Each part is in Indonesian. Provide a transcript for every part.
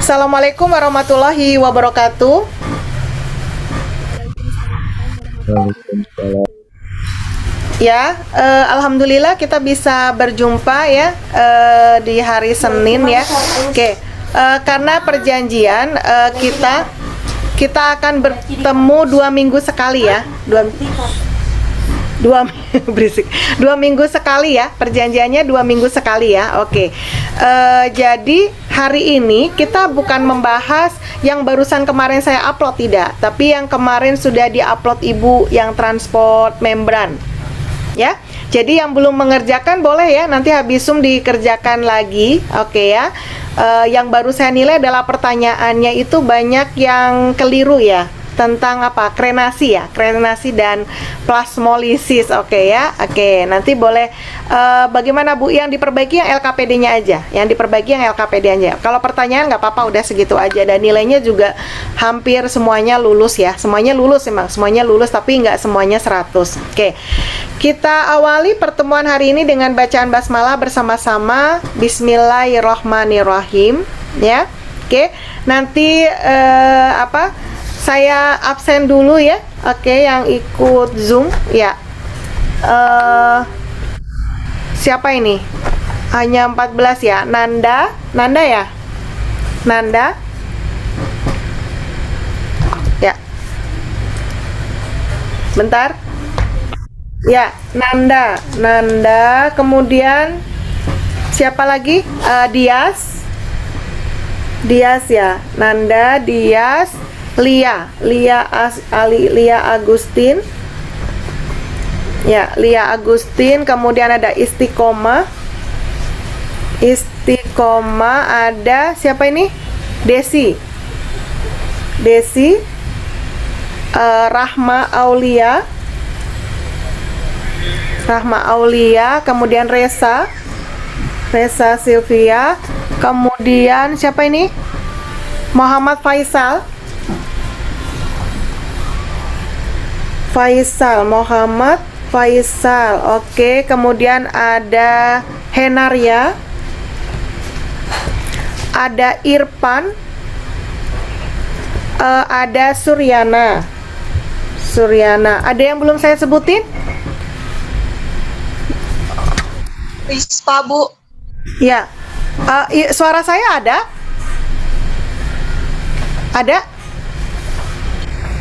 Assalamualaikum warahmatullahi wabarakatuh. Ya, alhamdulillah kita bisa berjumpa ya di hari Senin ya. Oke, karena perjanjian kita akan bertemu 2 minggu sekali ya. Berisik. 2 minggu sekali ya, perjanjiannya 2 minggu sekali ya. Oke. Jadi hari ini kita bukan membahas yang barusan kemarin saya upload, tidak, tapi yang kemarin sudah diupload Ibu yang transport membran. Ya. Jadi yang belum mengerjakan boleh ya, nanti habis Zoom dikerjakan lagi. Oke ya. Yang baru saya nilai adalah pertanyaannya itu banyak yang keliru ya, tentang apa? Krenasi ya, krenasi dan plasmolisis. Oke ya. Oke, nanti boleh bagaimana Bu, yang diperbaiki yang LKPD-nya aja. Yang diperbaiki yang LKPD aja. Kalau pertanyaan nggak apa-apa, udah segitu aja. Dan nilainya juga hampir semuanya lulus ya. Semuanya lulus emang, semuanya lulus, tapi nggak semuanya 100. Oke. Kita awali pertemuan hari ini dengan bacaan basmalah bersama-sama. Bismillahirrohmanirrohim ya. Oke. Nanti saya absen dulu ya. Oke, yang ikut Zoom ya. Siapa ini? Hanya 14 ya. Nanda ya? Nanda? Ya. Bentar. Ya, Nanda. Kemudian siapa lagi? Dias ya. Nanda, Dias, Lia Agustin. Ya, Lia Agustin. Kemudian ada Istiqomah, ada siapa ini? Desi, Rahma Aulia, kemudian Resa Sylvia, kemudian siapa ini? Muhammad Faisal. Oke, kemudian ada Henaria, ada Irfan, ada Suryana. Ada yang belum saya sebutin? Rispa, Bu. Ya. Suara saya ada? Ada?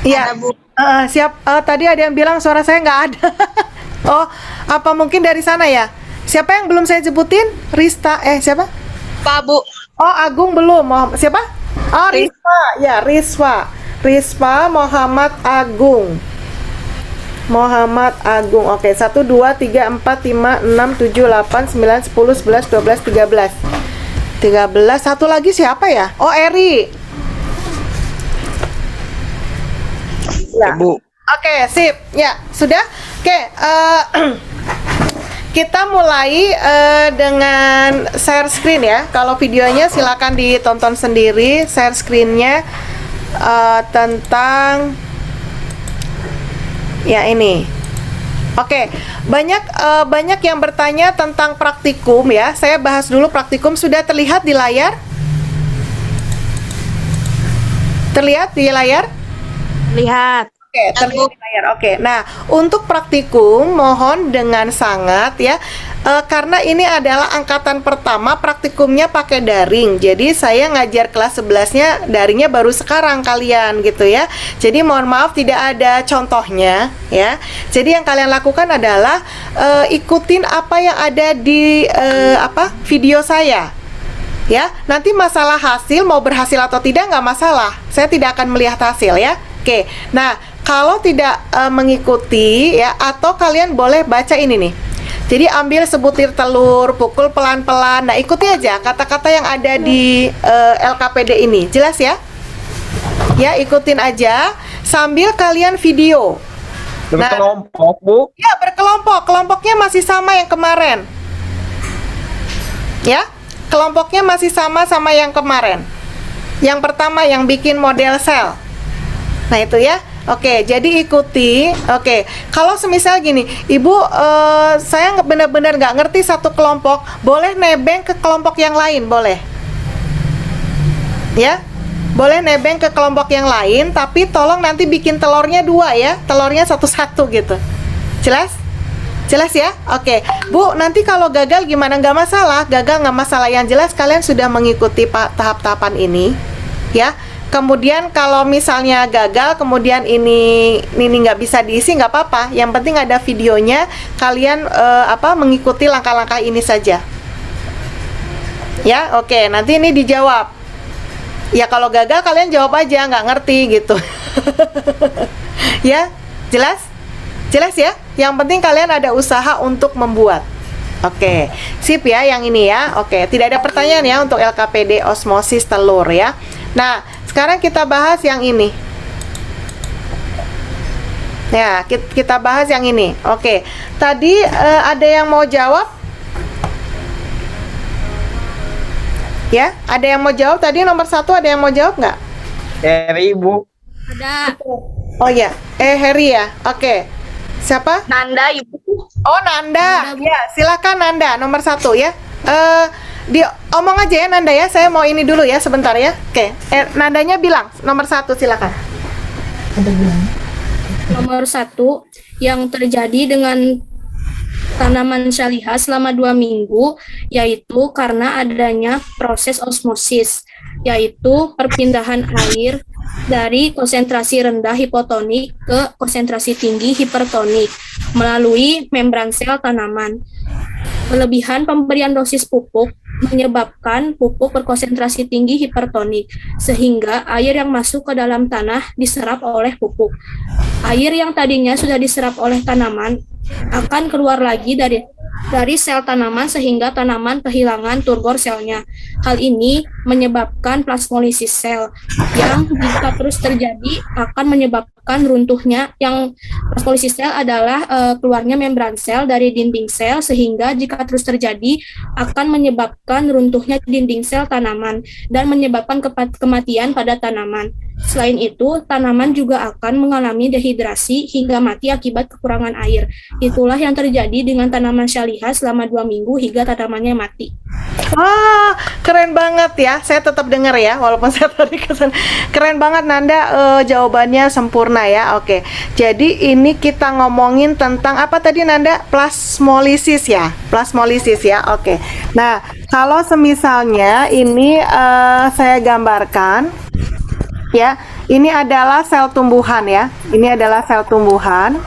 Iya. Ada, Bu. Siap. Tadi ada yang bilang suara saya nggak ada. Oh, apa mungkin dari sana ya? Siapa yang belum saya sebutin? Siapa? Pak, Bu. Oh, Agung belum. Siapa? Oh, Rispa. Ya, Rispa Muhammad Agung. Oke, 1, 2, 3, 4, 5, 6, 7, 8, 9, 10, 11, 12, 13. Satu lagi siapa ya? Oh, Eri. Ya. Bu. Oke, sip. Ya, sudah. Oke, kita mulai dengan share screen ya. Kalau videonya silakan ditonton sendiri. Share screen-nya tentang ya ini. Oke, banyak yang bertanya tentang praktikum ya. Saya bahas dulu praktikum. Sudah terlihat di layar? Terlihat di layar? Lihat. Oke, terlihat di layar. Oke, nah untuk praktikum mohon dengan sangat ya, karena ini adalah angkatan pertama praktikumnya pakai daring. Jadi saya ngajar kelas 11-nya daringnya baru sekarang kalian gitu ya. Jadi mohon maaf tidak ada contohnya ya. Jadi yang kalian lakukan adalah ikutin apa yang ada di video saya. Ya, nanti masalah hasil mau berhasil atau tidak nggak masalah. Saya tidak akan melihat hasil ya. Oke, nah kalau tidak mengikuti ya, atau kalian boleh baca ini nih. Jadi ambil sebutir telur, pukul pelan-pelan. Nah ikuti aja kata-kata yang ada di LKPD ini. Jelas ya? Ya, ikutin aja sambil kalian video. Berkelompok, Bu? Ya, berkelompok. Kelompoknya masih sama yang kemarin. Ya, kelompoknya masih sama yang kemarin. Yang pertama yang bikin model sel. Nah itu ya. Oke, jadi ikuti. Oke, kalau semisal gini, Ibu, saya benar-benar nggak ngerti satu kelompok, boleh nebeng ke kelompok yang lain, boleh? Ya, boleh nebeng ke kelompok yang lain, tapi tolong nanti bikin telurnya 2 ya, telurnya satu-satu gitu. Jelas? Jelas ya? Oke, Bu, nanti kalau gagal gimana? Nggak masalah, gagal nggak masalah. Yang jelas kalian sudah mengikuti tahap-tahapan ini, ya. Kemudian kalau misalnya gagal, kemudian ini nggak bisa diisi, nggak apa-apa. Yang penting ada videonya, kalian mengikuti langkah-langkah ini saja. Ya, oke. Nanti ini dijawab. Ya kalau gagal kalian jawab aja, nggak ngerti gitu. Ya, jelas? Jelas ya? Yang penting kalian ada usaha untuk membuat. Oke, sip ya yang ini ya. Oke, tidak ada pertanyaan ya untuk LKPD osmosis telur ya. Nah, sekarang kita bahas yang ini. Ya, kita bahas yang ini. Oke, tadi ada yang mau jawab? Ya, ada yang mau jawab? Tadi nomor 1 ada yang mau jawab nggak? Heri, Bu. Ada. Oh ya, Heri ya. Oke, siapa? Nanda, Ibu. Oh, Nanda. Ya, silakan Nanda, nomor 1 ya. Omong aja ya Nanda ya. Saya mau ini dulu ya sebentar ya. Oke, Nandanya bilang nomor 1 silakan. Nomor 1 yang terjadi dengan tanaman syalihah selama 2 minggu yaitu karena adanya proses osmosis, yaitu perpindahan air dari konsentrasi rendah hipotonik ke konsentrasi tinggi hipertonik melalui membran sel tanaman. Kelebihan pemberian dosis pupuk menyebabkan pupuk berkonsentrasi tinggi hipertonik, sehingga air yang masuk ke dalam tanah diserap oleh pupuk. Air yang tadinya sudah diserap oleh tanaman akan keluar lagi dari sel tanaman sehingga tanaman kehilangan turgor selnya. Hal ini menyebabkan plasmolisis sel yang jika terus terjadi akan menyebabkan runtuhnya. Yang plasmolisis sel adalah keluarnya membran sel dari dinding sel, sehingga jika terus terjadi akan menyebabkan runtuhnya dinding sel tanaman dan menyebabkan kematian pada tanaman. Selain itu, tanaman juga akan mengalami dehidrasi hingga mati akibat kekurangan air. Itulah yang terjadi dengan tanaman syalihah selama 2 minggu hingga tanamannya mati. Wah, keren banget ya. Saya tetap dengar ya, walaupun saya tadi kesan. Keren banget Nanda, jawabannya sempurna ya. Oke, jadi ini kita ngomongin tentang apa tadi Nanda? Plasmolisis ya, plasmolisis ya. Oke. Nah, kalau semisalnya ini saya gambarkan. Ya, ini adalah sel tumbuhan ya. Ini adalah sel tumbuhan.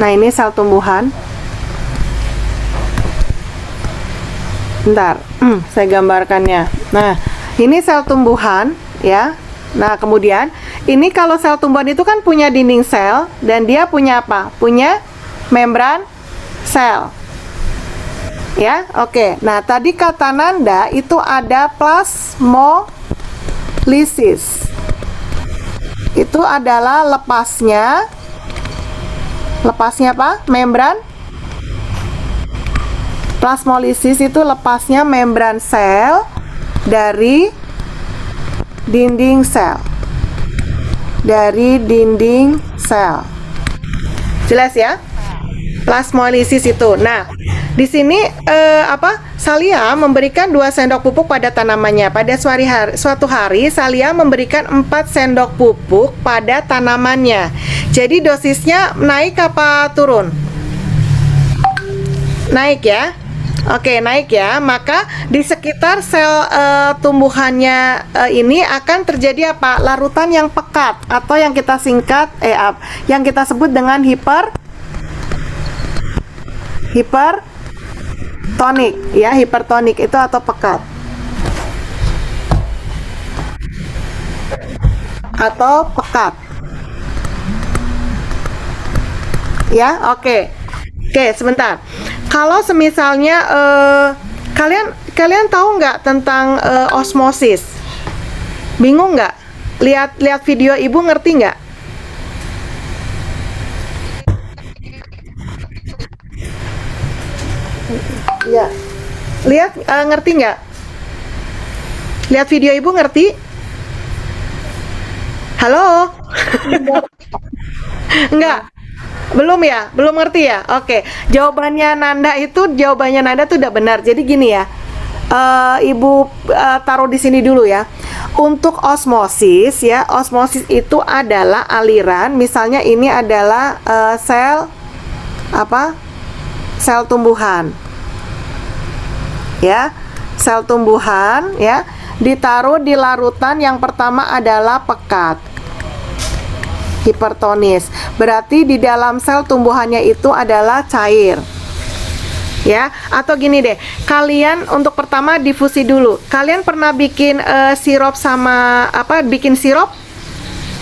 Nah, ini sel tumbuhan. Bentar, saya gambarkannya. Nah, ini sel tumbuhan ya. Nah, kemudian ini kalau sel tumbuhan itu kan punya dinding sel dan dia punya apa? Punya membran sel. Ya, oke. Nah, tadi kata Nanda itu ada plasmolisis. Itu adalah lepasnya apa? Membran. Plasmolisis itu lepasnya membran sel dari dinding sel. Dari dinding sel. Jelas ya? Plasmolisis itu. Nah, di sini Salia memberikan 2 sendok pupuk pada tanamannya. Pada suatu hari Salia memberikan 4 sendok pupuk pada tanamannya. Jadi dosisnya naik apa turun? Naik ya. Oke, naik ya. Maka di sekitar sel tumbuhannya ini akan terjadi apa? Larutan yang pekat atau yang kita singkat yang kita sebut dengan hipertonik ya, hipertonik itu atau pekat ya. Oke, sebentar. Kalau semisalnya kalian tahu nggak tentang osmosis? Bingung nggak? Lihat video ibu ngerti nggak? Ya, lihat ngerti nggak? Lihat video ibu ngerti? Halo? Enggak. Belum ya? Belum ngerti ya? Oke. Jawabannya Nanda tuh udah benar. Jadi gini ya. Ibu taruh di sini dulu ya. Untuk osmosis ya, osmosis itu adalah aliran. Misalnya ini adalah sel apa? Sel tumbuhan. Ya, sel tumbuhan ya, ditaruh di larutan yang pertama adalah pekat. Hipertonis. Berarti di dalam sel tumbuhannya itu adalah cair. Ya, atau gini deh. Kalian untuk pertama difusi dulu. Kalian pernah bikin sirup sama apa? Bikin sirup?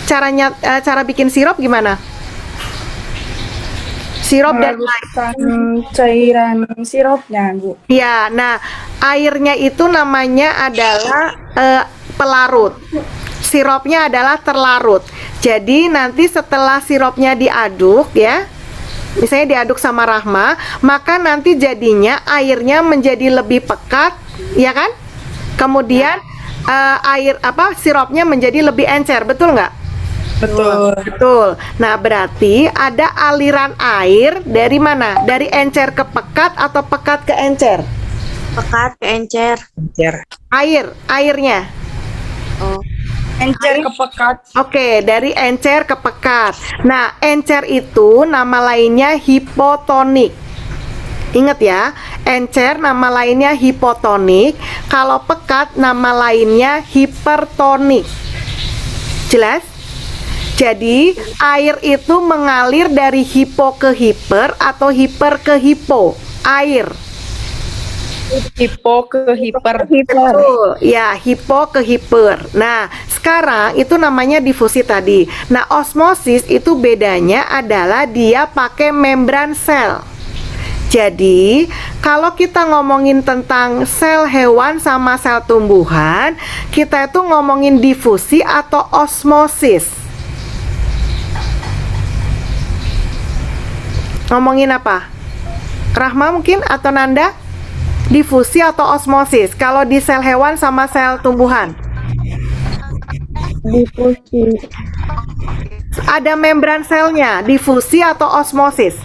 Cara bikin sirup gimana? Sirup dan cairan sirupnya, Bu. ya, nah airnya itu namanya adalah pelarut. Sirupnya adalah terlarut. Jadi nanti setelah sirupnya diaduk ya, misalnya diaduk sama Rahma, maka nanti jadinya airnya menjadi lebih pekat, ya kan? Kemudian sirupnya menjadi lebih encer, betul nggak? Betul. Betul. Nah, berarti ada aliran air dari mana? Dari encer ke pekat atau pekat ke encer? Pekat ke encer. Airnya. Encer ke pekat. Oke, dari encer ke pekat. Nah, encer itu nama lainnya hipotonik. Ingat ya, encer nama lainnya hipotonik. Kalau pekat nama lainnya hipertonik. Jelas? Jadi, air itu mengalir dari hipo ke hiper atau hiper ke hipo. Air. Hipo ke hiper. Betul, ya, hipo ke hiper. Nah, sekarang itu namanya difusi tadi. Nah, osmosis itu bedanya adalah dia pakai membran sel. Jadi, kalau kita ngomongin tentang sel hewan sama sel tumbuhan, kita itu ngomongin difusi atau osmosis. Ngomongin apa? Rahma mungkin atau Nanda? Difusi atau osmosis? Kalau di sel hewan sama sel tumbuhan? Difusi. Ada membran selnya, difusi atau osmosis?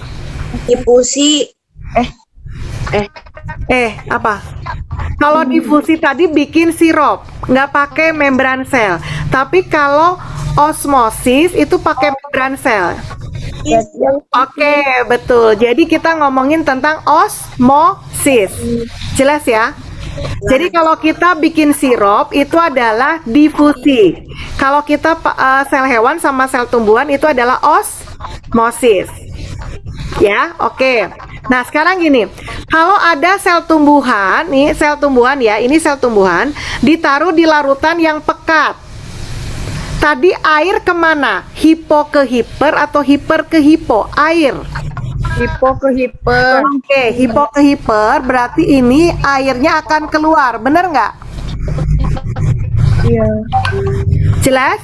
Difusi. Apa? Kalau difusi tadi bikin sirup, nggak pakai membran sel. Tapi kalau osmosis itu pakai membran sel. Oke, betul. Jadi kita ngomongin tentang osmosis. Jelas ya? Jadi kalau kita bikin sirup itu adalah difusi. Kalau kita sel hewan sama sel tumbuhan itu adalah osmosis. Ya, oke. Nah, sekarang gini. Kalau ada sel tumbuhan, nih sel tumbuhan ya, ini sel tumbuhan ditaruh di larutan yang pekat. Tadi air kemana? Hipo ke hiper atau hiper ke hipo? Air. Hipo ke hiper. Oke, hipo ke hiper berarti ini airnya akan keluar, bener nggak? Iya. Jelas?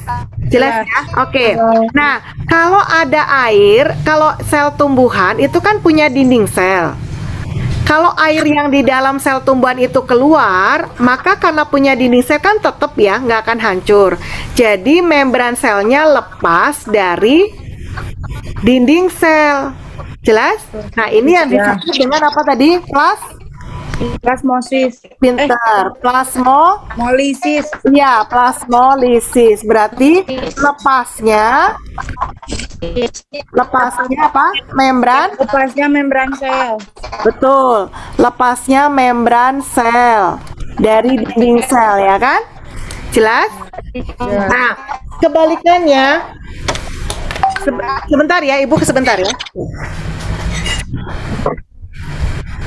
Jelas ya? Oke. Nah, kalau ada air, kalau sel tumbuhan itu kan punya dinding sel. Kalau air yang di dalam sel tumbuhan itu keluar, maka karena punya dinding sel kan tetap ya, nggak akan hancur. Jadi membran selnya lepas dari dinding sel. Jelas? Nah, ini yang disebut dengan apa tadi? Plasmosis. Pinter. Molisis. Ya, plasmolisis. Berarti lepasnya apa? Membran? Lepasnya membran sel. Betul. Lepasnya membran sel dari dinding sel, ya kan? Jelas? Nah, kebalikannya sebentar ya, Ibu sebentar ya.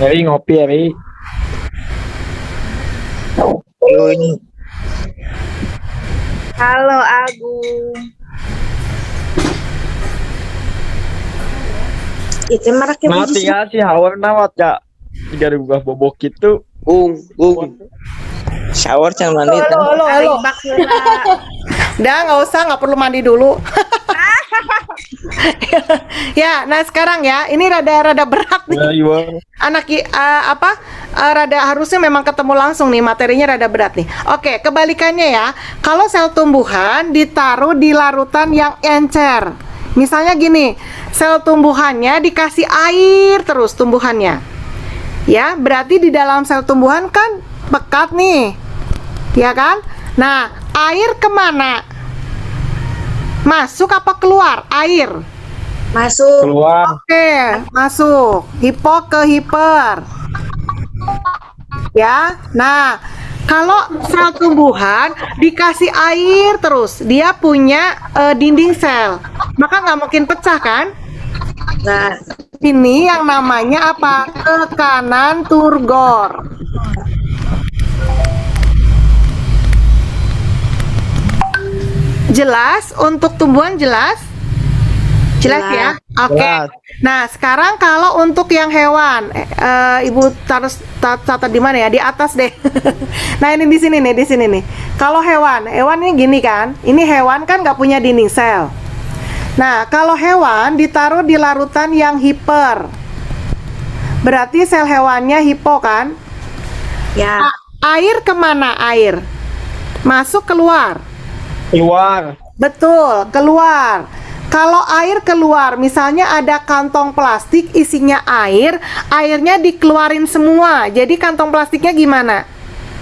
Eri ngopi, Eri. Halo Agung. Itu maraknya Mati ya si Hawar nawat ya. 3000 bobok itu. Shower jangan mandi. Halo. Udah, nggak usah, nggak perlu mandi dulu. Ya, nah sekarang ya, ini rada berat nih. Ya, iya. Rada harusnya memang ketemu langsung nih, materinya rada berat nih. Oke, kebalikannya ya. Kalau sel tumbuhan ditaruh di larutan yang encer. Misalnya gini, sel tumbuhannya dikasih air terus tumbuhannya. Ya, berarti di dalam sel tumbuhan kan pekat nih. Ya kan? Nah, air kemana? Masuk apa keluar? Air. Masuk. Keluar. Oke, masuk. Hipo ke hiper. Ya, nah kalau sel tumbuhan dikasih air terus, dia punya dinding sel, maka nggak mungkin pecah kan? Nah, Ini yang namanya apa? Tekanan turgor. Jelas untuk tumbuhan jelas? Jelas ya? Oke. Jelas. Nah, sekarang kalau untuk yang hewan, Ibu catat di mana ya? Di atas deh. Nah, ini di sini nih. Kalau hewan ini gini kan? Ini hewan kan nggak punya dinding sel. Nah, kalau hewan ditaruh di larutan yang hiper, berarti sel hewannya hipo kan? ya. Air kemana air? Masuk keluar? Keluar. Betul, keluar. Kalau air keluar, misalnya ada kantong plastik isinya air, airnya dikeluarin semua. Jadi kantong plastiknya gimana?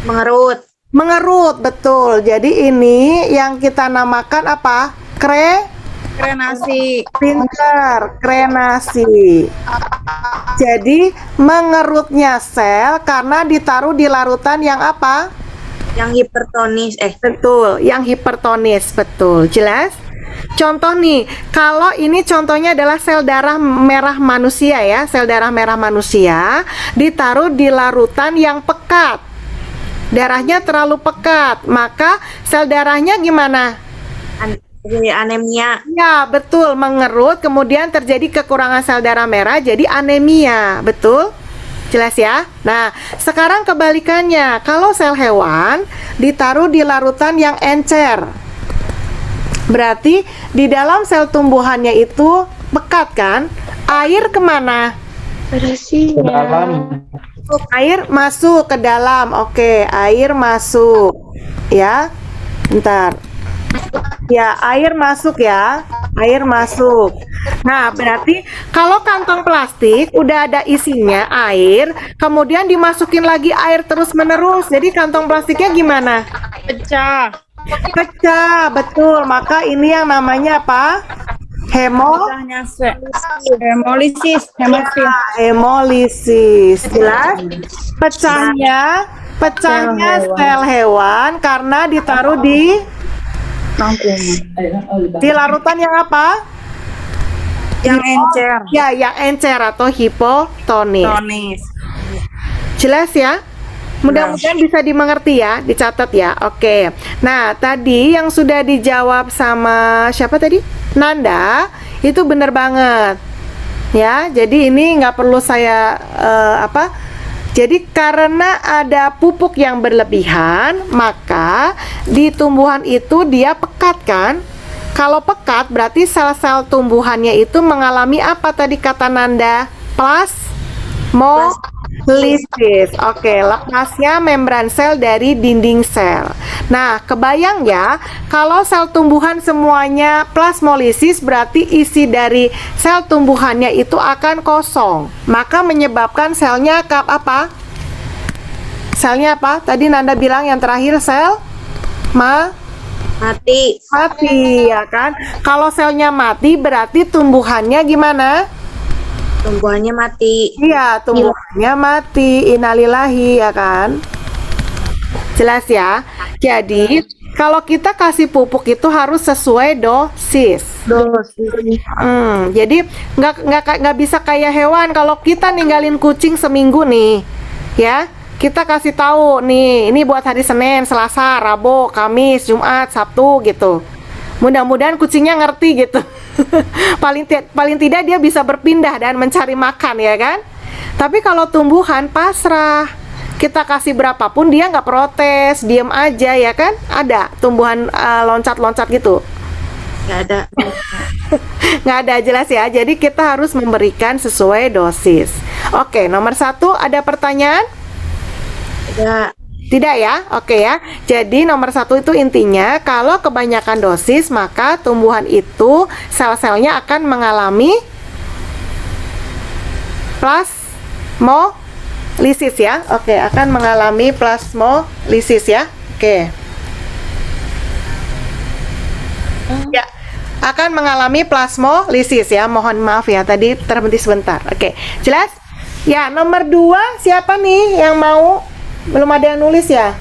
Mengerut. Mengerut, betul. Jadi ini yang kita namakan apa? Krenasi. Pinter, krenasi. Jadi mengerutnya sel karena ditaruh di larutan yang apa? Yang hipertonis. Betul, yang hipertonis, betul. Jelas? Contoh nih, kalau ini contohnya adalah sel darah merah manusia ya, sel darah merah manusia ditaruh di larutan yang pekat. Darahnya terlalu pekat, maka sel darahnya gimana? Anemia. Ya, betul, mengerut, kemudian terjadi kekurangan sel darah merah, jadi anemia, betul? Jelas ya? Nah, sekarang kebalikannya, kalau sel hewan ditaruh di larutan yang encer, berarti di dalam sel tumbuhannya itu pekat kan? Air kemana? Ke dalam. Air masuk ke dalam. Oke, air masuk. Ya, bentar. Ya, air masuk ya. Air masuk. Nah, berarti kalau kantong plastik udah ada isinya air, kemudian dimasukin lagi air terus-menerus. Jadi kantong plastiknya gimana? Pecah. Pecah, betul. Maka ini yang namanya apa? Pecahnya hemolisis. Hemolisis. Jelas? Pecahnya sel hewan karena ditaruh di larutan yang apa? Yang encer. Ya, yang encer atau hipotonis. Tonis. Jelas ya? Mudah-mudahan bisa dimengerti ya, dicatat ya. Oke. Nah, tadi yang sudah dijawab sama siapa tadi? Nanda, itu benar banget. Ya, jadi ini nggak perlu saya Jadi karena ada pupuk yang berlebihan, maka di tumbuhan itu dia pekat kan? Kalau pekat berarti sel-sel tumbuhannya itu mengalami apa tadi kata Nanda? Plasmolisis. Oke, lepasnya membran sel dari dinding sel. Nah, kebayang ya, kalau sel tumbuhan semuanya plasmolisis berarti isi dari sel tumbuhannya itu akan kosong. Maka menyebabkan selnya apa? Selnya apa? Tadi Nanda bilang yang terakhir sel Mati. mati ya kan? Kalau selnya mati berarti tumbuhannya gimana? Tumbuhannya mati. Iya, tumbuhannya mati. Innalillahi ya kan? Jelas ya. Jadi kalau kita kasih pupuk itu harus sesuai dosis. Jadi nggak bisa kayak hewan. Kalau kita ninggalin kucing seminggu nih, ya kita kasih tahu nih, ini buat hari Senin, Selasa, Rabu, Kamis, Jumat, Sabtu gitu. Mudah-mudahan kucingnya ngerti gitu. paling tidak dia bisa berpindah dan mencari makan ya kan. Tapi kalau tumbuhan pasrah, kita kasih berapapun dia nggak protes, diem aja ya kan. Ada tumbuhan loncat-loncat gitu. Nggak ada. Nggak ada, jelas ya. Jadi kita harus memberikan sesuai dosis. Oke, nomor 1 ada pertanyaan? Ada. Tidak ya? Oke ya. Jadi nomor 1 itu intinya kalau kebanyakan dosis maka tumbuhan itu sel-selnya akan mengalami plasmolisis ya. Oke, akan mengalami plasmolisis ya. Oke. Ya, akan mengalami plasmolisis ya. Mohon maaf ya, tadi terhenti sebentar. Oke, jelas? Ya, nomor 2 siapa nih yang mau? Belum ada yang nulis ya?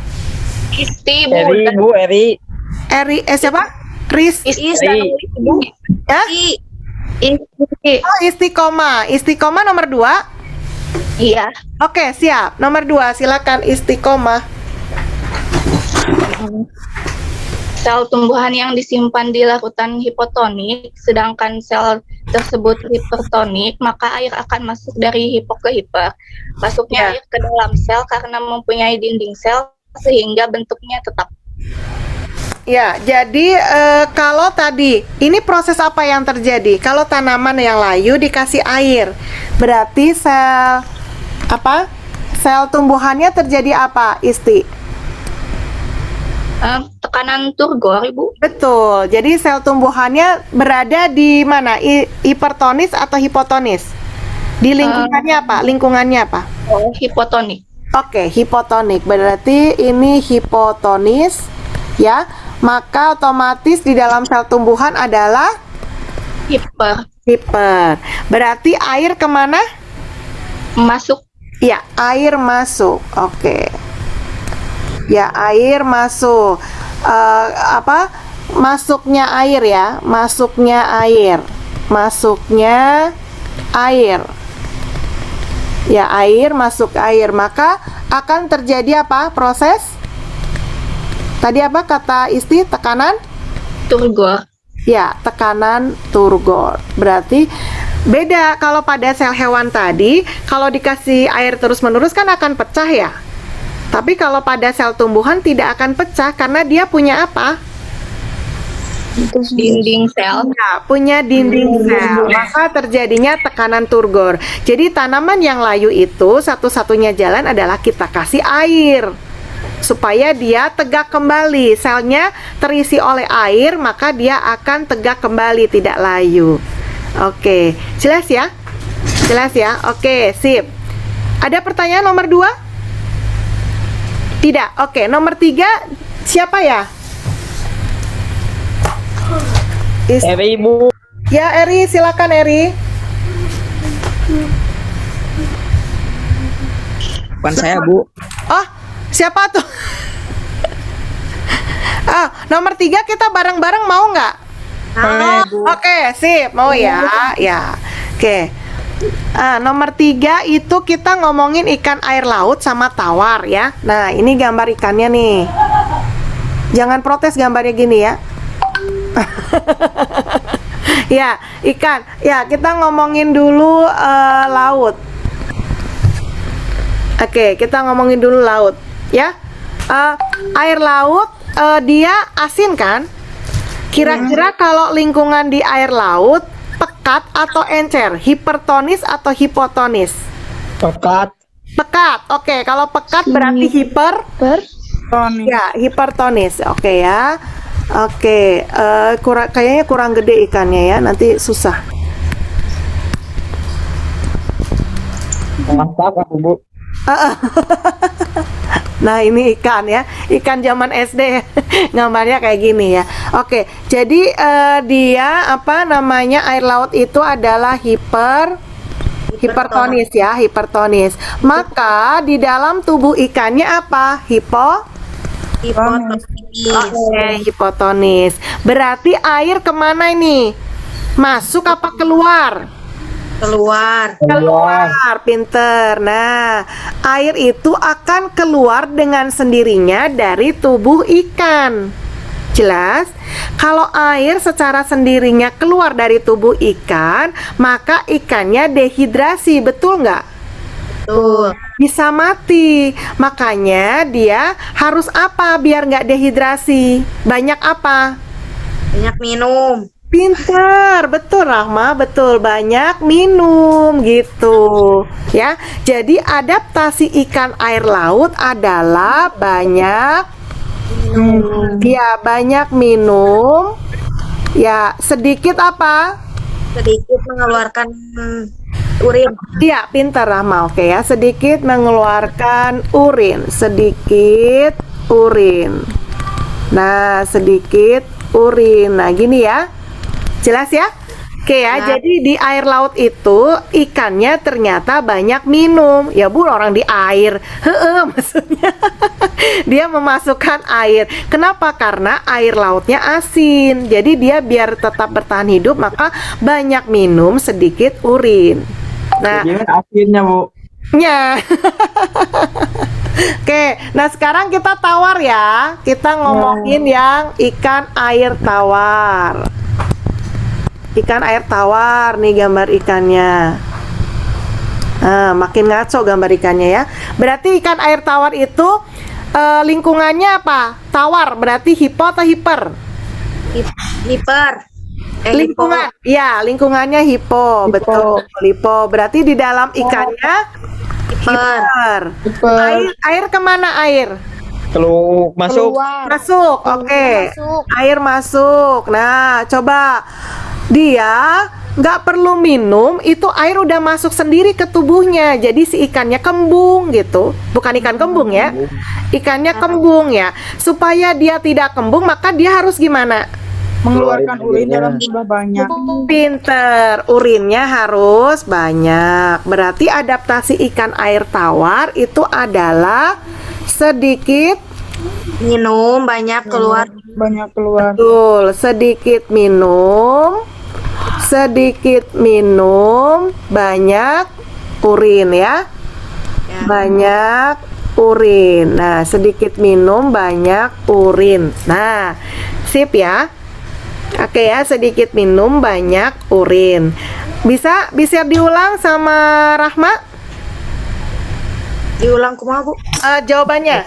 Isti, Eri, Bu, Eri. Eri, siapa? Kris. Eri. Ya? Isti. Oh, istiqomah. Istiqomah nomor 2. Iya. Oke, siap. Nomor 2, silakan istiqomah. Sel tumbuhan yang disimpan di larutan hipotonik, sedangkan sel tersebut hipertonik, maka air akan masuk dari hipo ke hiper. Masuknya air ke dalam sel karena mempunyai dinding sel sehingga bentuknya tetap. Ya, jadi kalau tadi ini proses apa yang terjadi? Kalau tanaman yang layu dikasih air, berarti sel apa? Sel tumbuhannya terjadi apa, Isti? Tekanan turgor, Ibu. Betul. Jadi sel tumbuhannya berada di mana? Hipertonis atau hipotonis? Di lingkungannya apa? Lingkungannya apa? Oh, hipotonik. Oke, hipotonik. Berarti ini hipotonis, ya. Maka otomatis di dalam sel tumbuhan adalah Hiper. hiper. Berarti air kemana? Masuk. Ya, air masuk. Oke. Ya, air masuk. Apa? Masuknya air ya. Masuknya air. Masuknya air. Ya, air masuk air. Maka akan terjadi apa? Proses? Tadi apa kata Isti? Tekanan? Turgor. Ya, tekanan turgor. Berarti beda kalau pada sel hewan tadi, kalau dikasih air terus-menerus kan akan pecah ya. Tapi kalau pada sel tumbuhan tidak akan pecah karena dia punya apa? Dinding sel. Ya, punya dinding sel. Maka terjadinya tekanan turgor. Jadi tanaman yang layu itu satu-satunya jalan adalah kita kasih air supaya dia tegak kembali. Selnya terisi oleh air, maka dia akan tegak kembali, tidak layu. Oke, jelas ya? Jelas ya? Oke, sip. Ada pertanyaan nomor 2? Tidak. Oke, nomor 3 siapa ya? Eri, Bu. Ya, Eri, silakan Eri. Bukan saya, Bu. Oh, siapa tuh? Nomor 3 kita bareng-bareng mau nggak? Boleh, Bu. Oke, sip, mau ya, ya. Oke. Nomor 3 itu kita ngomongin ikan air laut sama tawar ya. Nah, ini gambar ikannya nih. Jangan protes gambarnya gini ya. Ya, ikan. Ya, kita ngomongin dulu laut. Oke, kita ngomongin dulu laut ya. Air laut dia asin kan? Kira-kira kalau lingkungan di air laut pekat atau encer, hipertonis atau hipotonis? Pekat. Pekat. Oke, kalau pekat berarti Tony. ya, hipertonis. Oke ya. Oke, kayaknya kurang gede ikannya ya, nanti susah. Mantap, Bu. Nah, ini ikan ya, ikan zaman SD gambarnya kayak gini ya. Oke, jadi dia apa namanya, air laut itu adalah hipertonis ya, hipertonis. Maka di dalam tubuh ikannya apa? Hipotonis. Oke, hipotonis. Berarti air kemana ini? Masuk apa keluar? Keluar. Keluar, pinter. Nah, air itu akan keluar dengan sendirinya dari tubuh ikan. Jelas? Kalau air secara sendirinya keluar dari tubuh ikan, maka ikannya dehidrasi, betul nggak? Betul. Bisa mati. Makanya dia harus apa biar nggak dehidrasi? Banyak apa? Banyak minum. Pinter, betul Rahma, betul, banyak minum gitu ya. Jadi adaptasi ikan air laut adalah banyak ya, banyak minum ya, sedikit apa? Sedikit mengeluarkan urin. Iya, pintar Rahma. Oke ya, sedikit mengeluarkan urin, sedikit urin. Nah, sedikit urin. Nah, gini ya. Jelas ya? Oke ya, jadi di air laut itu ikannya ternyata banyak minum. Ya Bu, orang di air. Heeh, maksudnya. Dia memasukkan air. Kenapa? Karena air lautnya asin. Jadi dia biar tetap bertahan hidup maka banyak minum, sedikit urin. Nah, Jadi akhirnya Bu. ya. Oke, nah sekarang kita tawar ya. Kita ngomongin yang ikan air tawar. Ikan air tawar nih gambar ikannya. Nah, makin ngaco gambar ikannya ya. Berarti ikan air tawar itu lingkungannya apa? Tawar, berarti hipo atau hiper? Hiper. Lingkungan, ya lingkungannya hipo, betul, hipo. Berarti di dalam ikannya hiper. Air kemana air? Kalau masuk Masuk, oke. Air masuk. Nah, coba dia nggak perlu minum, itu air udah masuk sendiri ke tubuhnya. Jadi si ikannya kembung gitu. Bukan ikan kembung ya. Ikannya kembung ya. Supaya dia tidak kembung, maka dia harus gimana? Mengeluarkan urin dalam jumlah banyak. Pinter, urinnya harus banyak. Berarti adaptasi ikan air tawar itu adalah sedikit Minum banyak keluar. Banyak keluar. betul, sedikit minum, banyak urin ya. Banyak urin. Nah, sedikit minum, banyak urin. Nah, sip ya. Oke ya, sedikit minum, banyak urin. Bisa diulang sama Rahma? Diulang kumaha Bu? Jawabannya.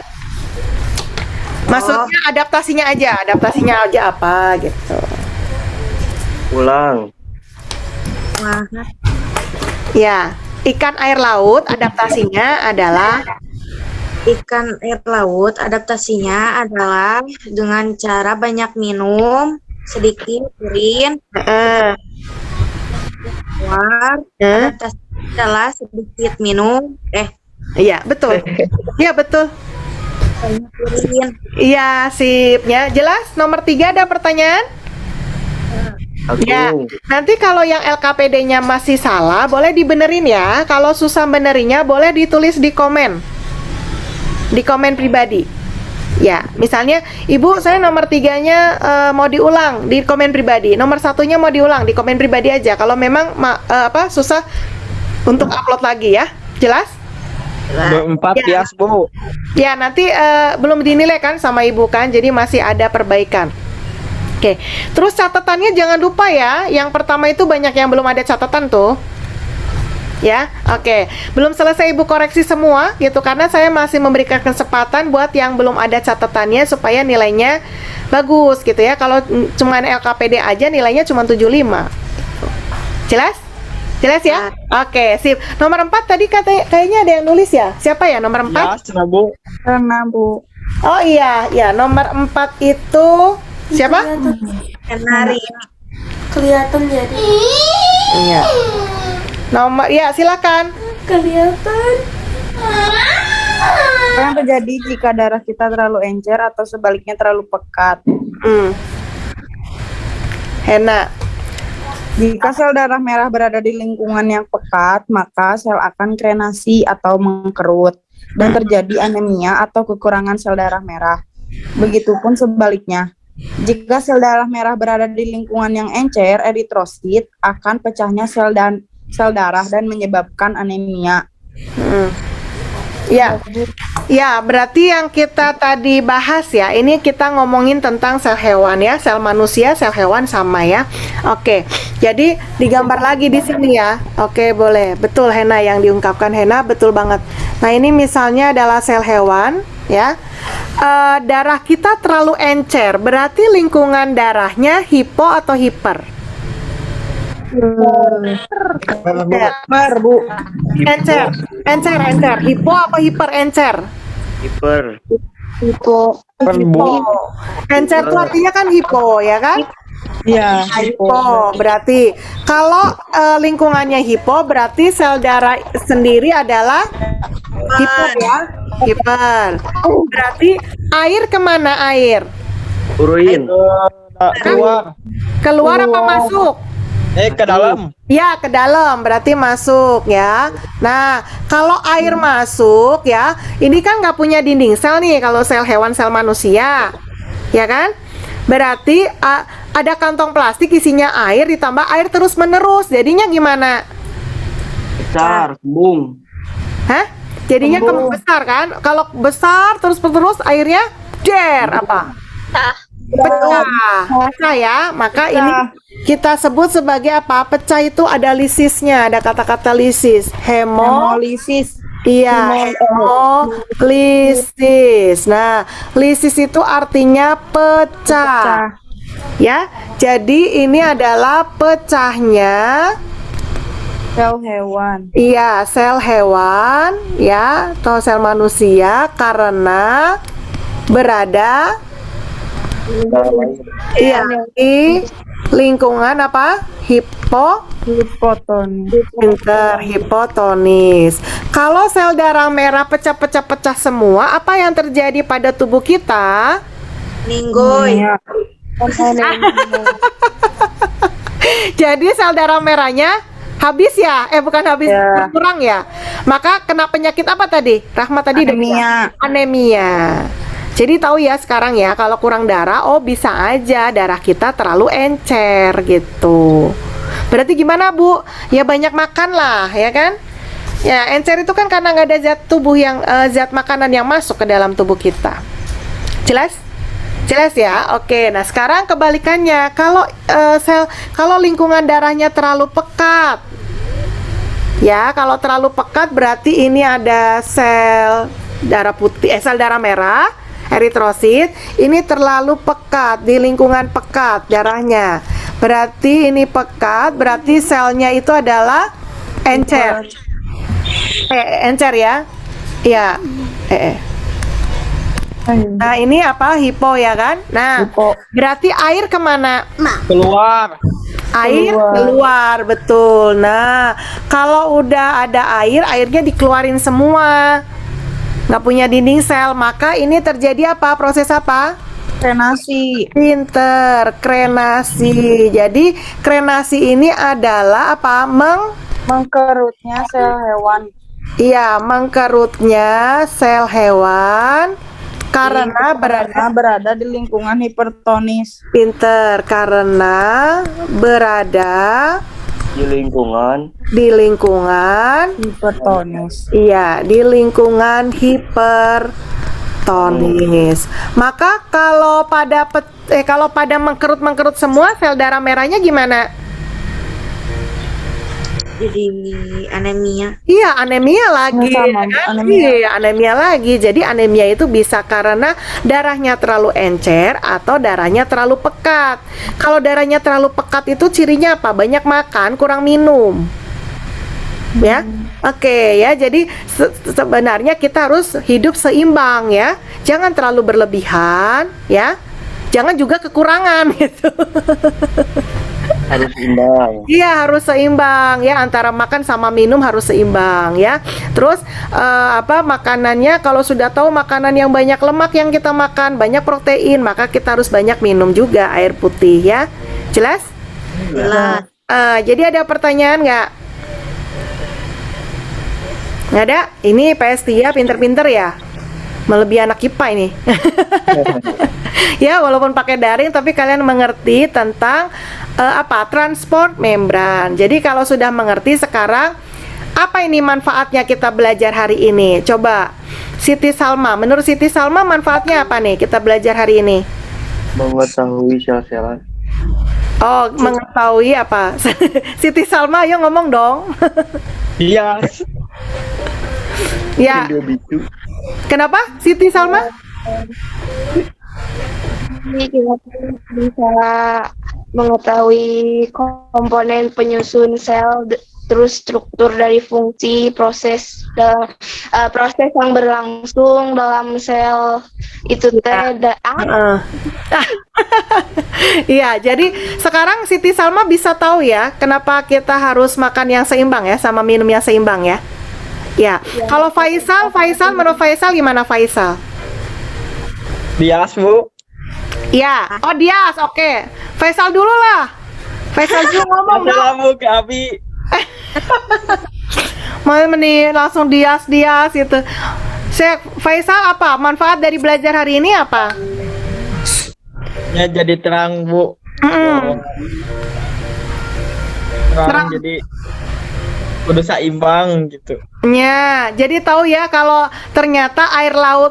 Maksudnya adaptasinya aja apa gitu. pulang. Wah, Ya, ikan air laut adaptasinya adalah ikan air laut adaptasinya adalah dengan cara banyak minum, sedikit urin, eh, keluar. Adaptasi adalah sedikit minum, iya, betul. Iya, betul. banyak urin. Iya, sipnya. Jelas? Nomor 3 ada pertanyaan? Aku. Ya, nanti kalau yang LKPD-nya masih salah, boleh dibenerin ya. Kalau susah benerinnya, boleh ditulis di komen. Di komen pribadi. Ya, misalnya, Ibu, saya nomor 3-nya mau diulang di komen pribadi. Nomor 1-nya mau diulang di komen pribadi aja. Kalau memang susah untuk upload lagi ya. Jelas? 4 Ya. ya, Bu. Ya, nanti belum dinilai kan sama Ibu kan, jadi masih ada perbaikan. Oke, terus catatannya jangan lupa ya. Yang pertama itu banyak yang belum ada catatan tuh. Ya, oke. Belum selesai Ibu koreksi semua gitu, karena saya masih memberikan kesempatan buat yang belum ada catatannya supaya nilainya bagus gitu ya. Kalau cuman LKPD aja nilainya cuma 75. Gitu. Jelas? Jelas ya? Oke, sip. Nomor 4 tadi kayaknya ada yang nulis ya. Siapa ya nomor 4? Ya, Bu. Karena Bu. Oh iya, ya nomor 4 itu siapa? Kenari. Kelihatan jadi. Iya. Nomor, ya silakan. Kelihatan. Apa yang terjadi jika darah kita terlalu encer atau sebaliknya terlalu pekat? Hena. Jika sel darah merah berada di lingkungan yang pekat, maka sel akan krenasi atau mengkerut dan terjadi anemia atau kekurangan sel darah merah. Begitupun sebaliknya. Jika sel darah merah berada di lingkungan yang encer, eritrosit akan pecahnya sel darah dan menyebabkan anemia. Ya. Ya, berarti yang kita tadi bahas ya, ini kita ngomongin tentang sel hewan ya, sel manusia, sel hewan sama ya. Oke, jadi digambar lagi di sini ya. Oke, boleh. Betul Hena yang diungkapkan Hena, betul banget. Nah, ini misalnya adalah sel hewan ya. Darah kita terlalu encer, berarti lingkungan darahnya hipo atau hiper? Hiper, Bu. Encer, encer. Hipo apa hiper encer? Hiper. Hipo. Kan Bu. Encer itu artinya kan hipo ya kan? Iya, Hipo berarti kalau lingkungannya hipo berarti sel darah sendiri adalah hiper ya, hiper. Berarti air kemana air? Uruin. Keluar. Keluar apa masuk? Ke dalam. Ya, ke dalam berarti masuk ya. Nah, kalau air masuk ya, ini kan nggak punya dinding sel nih kalau sel hewan, sel manusia, ya kan? Berarti ada kantong plastik isinya air ditambah air terus menerus. Jadinya gimana? Besar, kembung. Hah? Jadinya kembung besar kan? Kalau besar terus menerus airnya apa? Pecah ya. Maka ini kita sebut sebagai apa? Pecah itu ada lisisnya, ada kata-kata lisis. Hemolisis. Iya, hemolisis. Nah, lisis itu artinya pecah. Ya, jadi ini adalah pecahnya Sel hewan. iya, sel hewan ya, atau sel manusia karena berada iya di lingkungan apa? Hipotonis. Pinter, hipotonis. Kalau sel darah merah pecah semua, apa yang terjadi pada tubuh kita? Ninggoy. Iya. Jadi sel darah merahnya habis ya? Bukan habis, Ya. berkurang ya. Maka kena penyakit apa tadi? Rahma tadi udah bilang. Anemia. Jadi tahu ya sekarang ya, kalau kurang darah, bisa aja darah kita terlalu encer gitu. Berarti gimana Bu? Ya banyak makan lah, ya kan? Ya encer itu kan karena nggak ada zat tubuh yang zat makanan yang masuk ke dalam tubuh kita. Jelas? Jelas ya. Oke. Nah sekarang kebalikannya, kalau kalau lingkungan darahnya terlalu pekat, ya kalau terlalu pekat berarti ini ada sel darah putih, sel darah merah, eritrosit. Ini terlalu pekat, di lingkungan pekat darahnya. Berarti ini pekat, berarti selnya itu adalah encer. Encer ya. Iya. Nah ini apa? Hipo ya kan? Nah berarti air kemana? Keluar. Air keluar, betul. Nah kalau udah ada air, airnya dikeluarin semua, nggak punya dinding sel, maka ini terjadi apa? Proses apa? Krenasi. Pinter, krenasi. Jadi krenasi ini adalah apa? Mengkerutnya sel hewan. Iya, mengkerutnya sel hewan karena berada di lingkungan hipertonis. pinter, karena berada Di lingkungan. Hipertonis. iya, di lingkungan hipertonis. Maka kalau pada mengkerut semua, sel darah merahnya gimana? Jadi anemia. Iya, anemia lagi. Sama, Kan? anemia. Iya, anemia lagi. Jadi anemia itu bisa karena darahnya terlalu encer atau darahnya terlalu pekat. Kalau darahnya terlalu pekat itu cirinya apa? Banyak makan, kurang minum. Ya. Oke ya. Jadi sebenarnya kita harus hidup seimbang ya. Jangan terlalu berlebihan ya. Jangan juga kekurangan gitu. Harus imbang. Iya harus seimbang ya, antara makan sama minum harus seimbang ya. Terus makanannya, kalau sudah tahu makanan yang banyak lemak yang kita makan, banyak protein, maka kita harus banyak minum juga air putih ya. Jelas? Jelas. Jadi ada pertanyaan nggak? Nggak ada? Ini PS Tia pinter-pinter ya, melebihi anak IPA ini. Ya walaupun pakai daring tapi kalian mengerti tentang transport membran. Jadi kalau sudah mengerti sekarang, apa ini manfaatnya kita belajar hari ini? Coba Siti Salma. Menurut Siti Salma manfaatnya apa nih kita belajar hari ini? Mengetahui sel-selan. Oh, mengetahui apa? Siti Salma, ayo ngomong dong. Iya. Ya, Bisu. kenapa Siti Salma? Jadi kita bisa mengetahui komponen penyusun sel, terus struktur dari fungsi, proses proses yang berlangsung dalam sel itu teh. Heeh. Iya, jadi sekarang Siti Salma bisa tahu ya kenapa kita harus makan yang seimbang ya sama minum yang seimbang ya. Ya, kalau Faisal menurut Faisal gimana Faisal? Bias, Bu. Ya, oh Dias, oke. Faisal dulu lah. Faisal dulu ngomong dong. Assalamu ke Abi. Mau nih langsung Dias gitu. Faisal apa? Manfaat dari belajar hari ini apa? Ya jadi terang, Bu. Mm-mm. Terang jadi udah seimbang gitu. Ya, jadi tahu ya kalau ternyata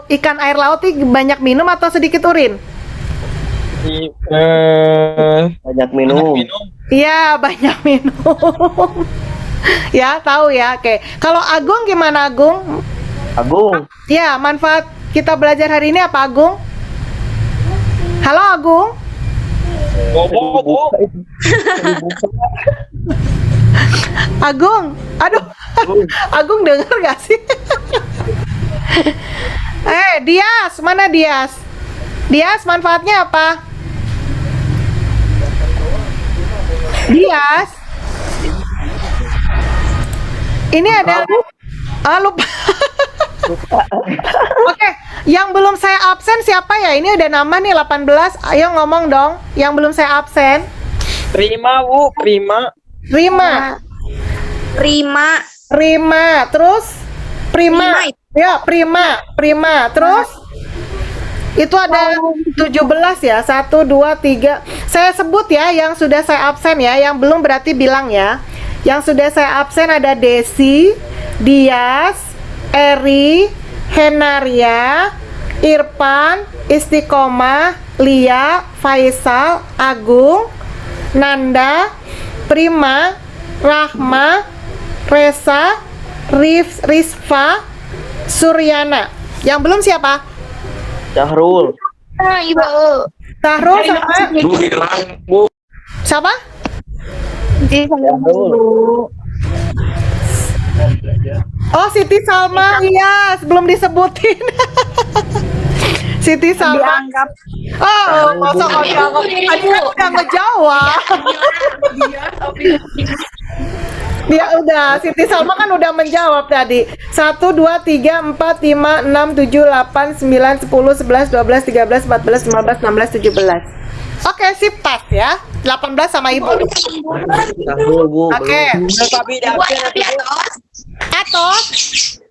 ikan air laut ini banyak minum atau sedikit urin? Jadi, Banyak minum. Iya, banyak minum. Ya, tahu ya. Oke. Kalau Agung gimana Agung? Agung. Ya, manfaat kita belajar hari ini apa Agung? Halo Agung. Bobo, Bu. Agung. Aduh. Agung denger gak sih? Dias, mana Dias? Dias manfaatnya apa? Dias. Ini ada lupa. Oke, yang belum saya absen siapa ya? Ini udah nambah nih 18. Ayo ngomong dong, yang belum saya absen. Prima, Bu. Prima. Rima. Terus Prima. Ya, Prima. Terus itu ada 17 ya. 1 2 3. Saya sebut ya yang sudah saya absen ya, yang belum berarti bilang ya. Yang sudah saya absen ada Desi, Dias, Eri, Henaria, Irfan, Istiqomah, Lia, Faisal, Agung, Nanda, Prima, Rahma, Resa, Rizfa, Suryana. Yang belum siapa? Syahrul. Sahrul sama siapa? Oh, Siti Salma. Iya, belum disebutin. Siti Salma. Dianggap Oh, masa nggak dianggap? Tadi kan udah ngejawab. Dia udah, Siti Salma kan udah menjawab tadi. 1, 2, 3, 4, 5, 6, 7, 8, 9, 10, 11, 12, 13, 14, 15, 16, 17. Oke, sip, pas ya. 18 sama ibu. Syahrul, Bu. Oke. Tapi di absen atuh, Bu. Atos.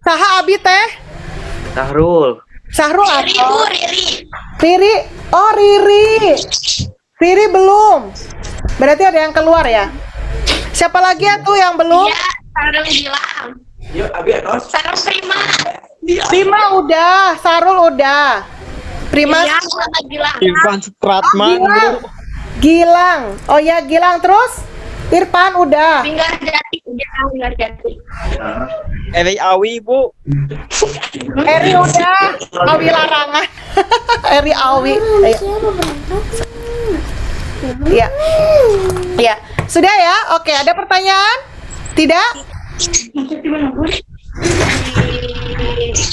Saha abi teh? Syahrul. Sahrul atau Riri. Oh, Riri. Riri belum. Berarti ada yang keluar ya? Siapa lagi ya tuh yang belum? Sarul bilang. Sarul Prima. Prima udah, Sarul udah. Prima, Iya, sama bilang. Irfan Supratman, Gilang. Bu. Gilang. Oh ya, Gilang terus. Irfan udah. Tinggal jati. Eri Awi, Bu. Eri udah. Awi larangan. Eri Awi. Ayo. Ya. Ya. Sudah ya? Oke, ada pertanyaan? Tidak?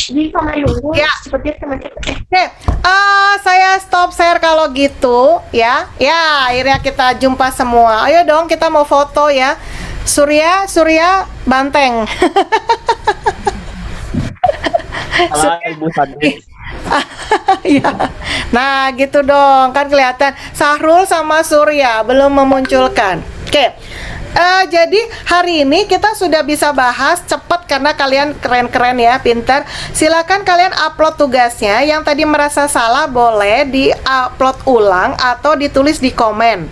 Di kamar Yunggu. Ya. Seperti semacam. Oke, saya stop share kalau gitu ya. Ya, akhirnya kita jumpa semua. Ayo dong, kita mau foto ya. Surya Banteng. Salah Ibu Sadri. Ya. Nah, gitu dong. Kan kelihatan Sahrul sama Surya belum memunculkan. Oke. Jadi hari ini kita sudah bisa bahas cepat karena kalian keren-keren ya, pintar. Silakan kalian upload tugasnya. Yang tadi merasa salah boleh di-upload ulang atau ditulis di komen.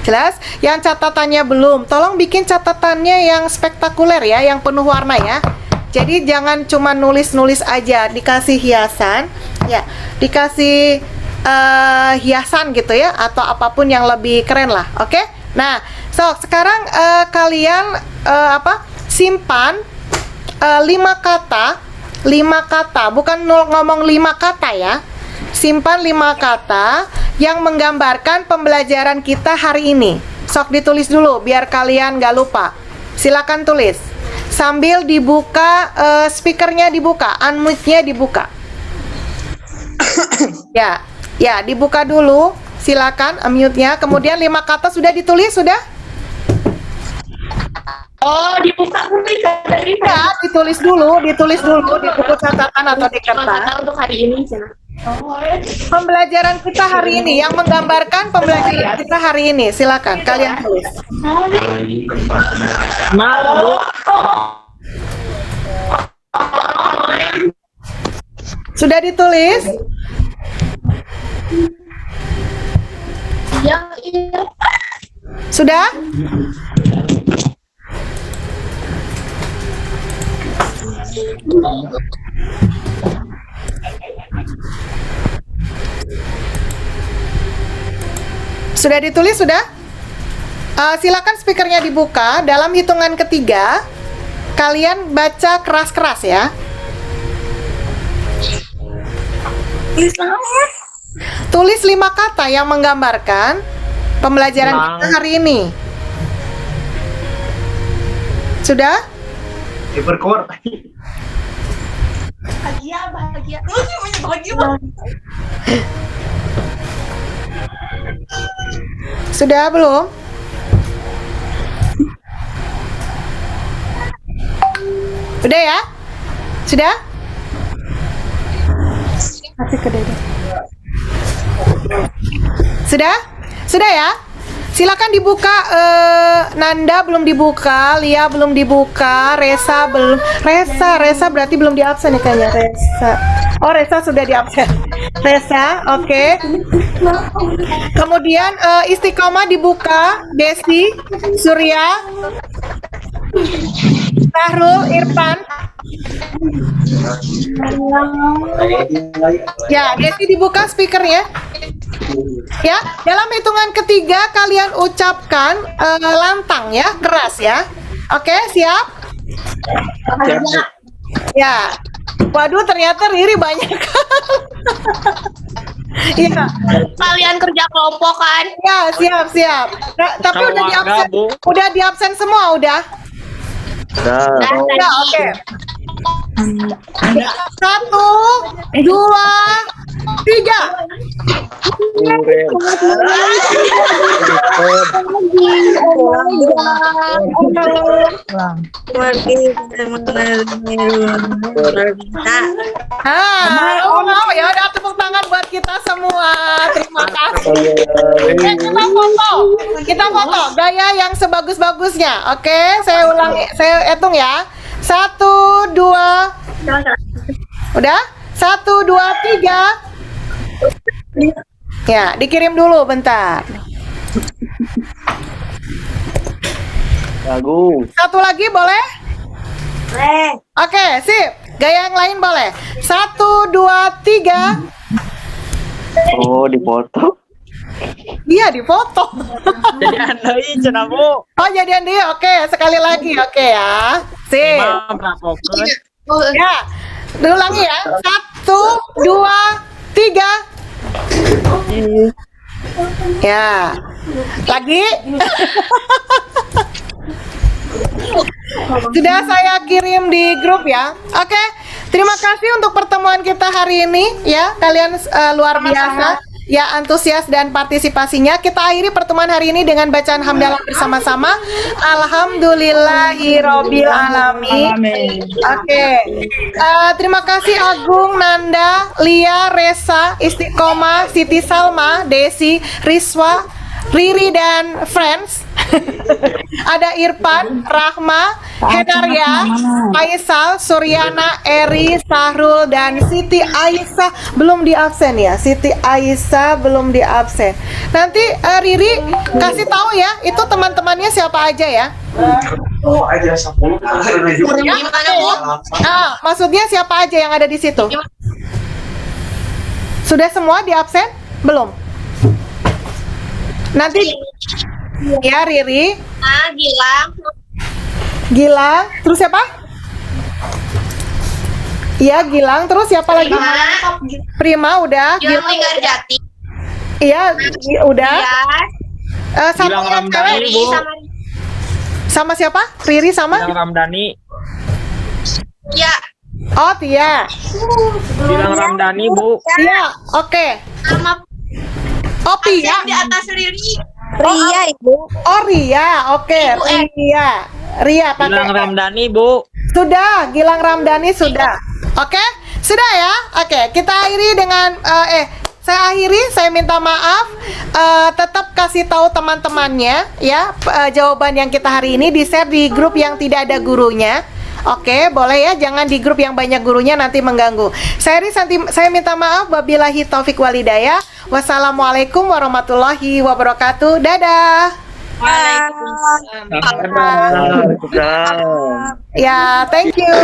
Jelas? Yang catatannya belum, tolong bikin catatannya yang spektakuler ya, yang penuh warna ya. Jadi jangan cuma nulis-nulis aja, dikasih hiasan, ya, dikasih hiasan gitu ya, atau apapun yang lebih keren lah, oke? Nah, sekarang kalian simpan 5 kata, bukan ngomong 5 kata ya. Simpan 5 kata yang menggambarkan pembelajaran kita hari ini. Sok ditulis dulu biar kalian gak lupa. Silakan tulis. Sambil dibuka speakernya dibuka, unmute-nya dibuka. Ya, dibuka dulu. Silakan unmute-nya. Kemudian 5 kata sudah ditulis, sudah? Oh, dibuka dulu Ya, ditulis dulu di buku catatan atau di kertas. untuk hari ini, Cina. Pembelajaran kita hari ini yang menggambarkan pembelajaran kita hari ini. Silakan kalian tulis. Sudah ditulis? Iya. Sudah? Sudah ditulis, sudah? Silakan speakernya dibuka. Dalam hitungan ketiga, kalian baca keras-keras ya. Tulis 5 kata yang menggambarkan pembelajaran kita hari ini. Sudah? Sudah belum? Udah ya? Sudah? Kasih ke Dede. Sudah? Sudah ya? Silakan dibuka. Nanda belum dibuka, Lia belum dibuka, Resa belum. Resa berarti belum di absen ya kayaknya. Resa sudah di absen. Resa, oke. Kemudian Istiqomah dibuka, Desi, Surya, Sahrul, Irfan. Ya, Desi dibuka speakernya. Ya, dalam hitungan ketiga kalian ucapkan lantang ya, keras ya. Oke, siap? Ya. Waduh, ternyata Riri banyak. Iya. Kalian kerja kelompok kan? Ya, siap. Tapi udah di absen semua udah. Ya, oke. 1, 2, 3. Mau ya, udah tepuk tangan buat kita semua. Terima kasih. Kita foto gaya yang sebagus-bagusnya. Oke, saya ulangi, saya hitung ya. 1, 2. Udah? 1, 2, 3. Ya, dikirim dulu bentar. Bagus. Satu lagi boleh? Boleh. Oke, sip. Gaya yang lain boleh. 1, 2, 3. Oh, dipoto. Iya, difoto. Jadi andai cenah, Bu. Oh, jadian dia. Oke, sekali lagi. Oke ya. Sip. Ya. Ulangi ya. 1, 2, 3. Ya. Lagi. Sudah saya kirim di grup ya. Oke. Terima kasih untuk pertemuan kita hari ini ya. Kalian luar biasa. Ya, antusias dan partisipasinya. Kita akhiri pertemuan hari ini dengan bacaan hamdalah bersama-sama. Alhamdulillahirobbil alamin. Oke. Terima kasih Agung, Nanda, Lia, Resa, Istiqomah, Siti Salma, Desi, Riswa, Riri dan Friends. Ada Irfan, Rahma, Hedaria, Faisal, Suryana, Eri, Sahrul, dan Siti Aisyah belum di absen ya. Siti Aisyah belum di absen. Nanti Riri kasih tahu ya, itu teman-temannya siapa aja ya. Maksudnya siapa aja yang ada di situ? Sudah semua di absen? Belum? Nanti ya Riri, Gilang, terus siapa? Iya Gilang, terus siapa lagi? Prima udah. Gilang Linggarjati. Iya, udah. Sama Gilang yang Ramdhani, cewek. Bu. Sama siapa? Riri sama? Gilang Ramdhani. Ya, Oh, Tia. Gilang Ramdhani, Bu. Iya, oke. sama Oh, Pia. di atas Riri. Ria, Ibu. Oh, Ria. Oke, Ria. Ria Gilang pakai. Ramdhani, Bu. Sudah, Gilang Ramdhani sudah. Oke? Sudah ya? Oke, kita akhiri dengan saya akhiri, saya minta maaf. Tetap kasih tahu teman-temannya ya, jawaban yang kita hari ini di-share di grup yang tidak ada gurunya. Oke, boleh ya, jangan di grup yang banyak gurunya, nanti mengganggu. Saya minta maaf, wabillahi taufik walhidayah. Wassalamualaikum warahmatullahi wabarakatuh. Dadah. Waalaikumsalam. Waalaikumsalam. Ya, thank you.